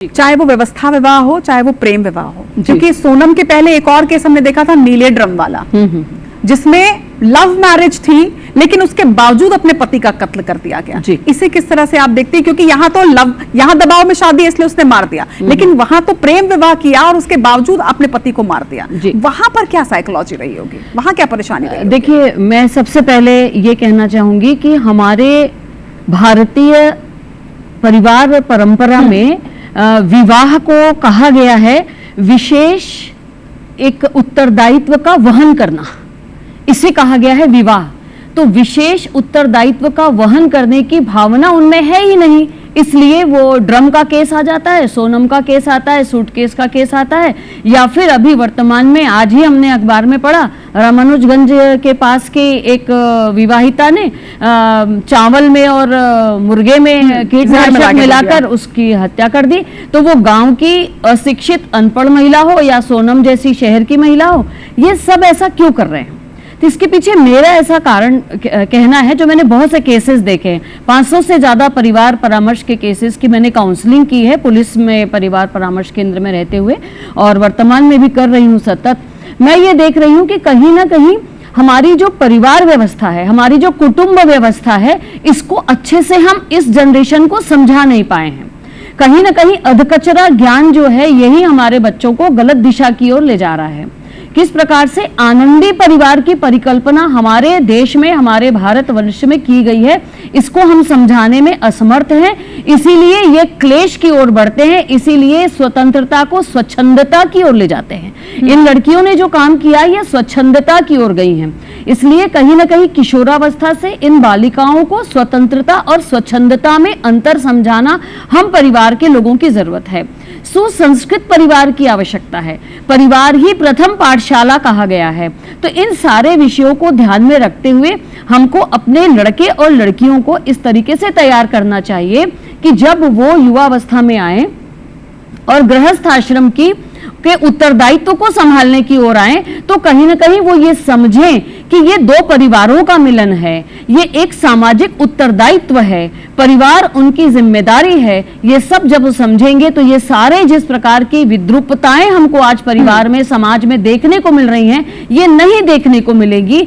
चाहे वो व्यवस्था विवाह हो चाहे वो प्रेम विवाह हो, क्योंकि सोनम के पहले एक और केस हमने देखा था नीले ड्रम वाला, जिसमें लव मैरिज थी लेकिन उसके बावजूद अपने पति का कत्ल कर दिया गया। इसे किस तरह से आप देखते हैं? क्योंकि यहाँ तो यहाँ दबाव में शादी है इसलिए उसने मार दिया, लेकिन वहां तो प्रेम विवाह किया और उसके बावजूद अपने पति को मार दिया। वहां पर क्या साइकोलॉजी रही होगी, वहां क्या परेशानी रही? देखिए, मैं सबसे पहले ये कहना चाहूंगी कि हमारे भारतीय परिवार परंपरा में विवाह को कहा गया है विशेष एक उत्तरदायित्व का वहन करना, इसे कहा गया है विवाह। तो विशेष उत्तरदायित्व का वहन करने की भावना उनमें है ही नहीं, इसलिए वो ड्रम का केस आ जाता है, सोनम का केस आता है, सूटकेस का केस आता है, या फिर अभी वर्तमान में आज ही हमने अखबार में पढ़ा रामानुजगंज के पास के एक विवाहिता ने चावल में और मुर्गे में कीटनाशक मिलाकर उसकी हत्या कर दी। तो वो गांव की अशिक्षित अनपढ़ महिला हो या सोनम जैसी शहर की महिला हो, ये सब ऐसा क्यों कर रहे हैं? तो इसके पीछे मेरा ऐसा कारण कहना है, जो मैंने बहुत से केसेस देखे हैं, 500 से ज्यादा परिवार परामर्श के केसेस की मैंने काउंसलिंग की है पुलिस में, परिवार परामर्श केंद्र में रहते हुए, और वर्तमान में भी कर रही हूँ सतत। मैं ये देख रही हूँ कि कहीं ना कहीं हमारी जो परिवार व्यवस्था है, हमारी जो कुटुंब व्यवस्था है, इसको अच्छे से हम इस जनरेशन को समझा नहीं पाए हैं। कहीं ना कहीं अधकचरा ज्ञान जो है, यही हमारे बच्चों को गलत दिशा की ओर ले जा रहा है। किस प्रकार से आनंदी परिवार की परिकल्पना हमारे देश में, हमारे भारतवर्ष में की गई है, इसको हम समझाने में असमर्थ हैं, इसीलिए ये क्लेश की ओर बढ़ते हैं, इसीलिए स्वतंत्रता को स्वच्छंदता की ओर ले जाते हैं। इन लड़कियों ने जो काम किया ये स्वच्छंदता की ओर गई हैं, इसलिए कहीं ना कहीं किशोरावस्था से इन बालिकाओं को स्वतंत्रता और स्वच्छंदता में अंतर समझाना हम परिवार के लोगों की जरूरत है। सुसंस्कृत परिवार की आवश्यकता है, परिवार ही प्रथम पाठशाला कहा गया है। तो इन सारे विषयों को ध्यान में रखते हुए हमको अपने लड़के और लड़कियों को इस तरीके से तैयार करना चाहिए कि जब वो युवावस्था में आए और गृहस्थ आश्रम के उत्तरदायित्व को संभालने की ओर आए, तो कहीं ना कहीं वो ये समझें कि ये दो परिवारों का मिलन है, ये एक सामाजिक उत्तरदायित्व है, परिवार उनकी जिम्मेदारी है। ये सब जब वो समझेंगे तो ये सारे जिस प्रकार की विद्रूपताएं हमको आज परिवार में, समाज में देखने को मिल रही हैं, ये नहीं देखने को मिलेगी।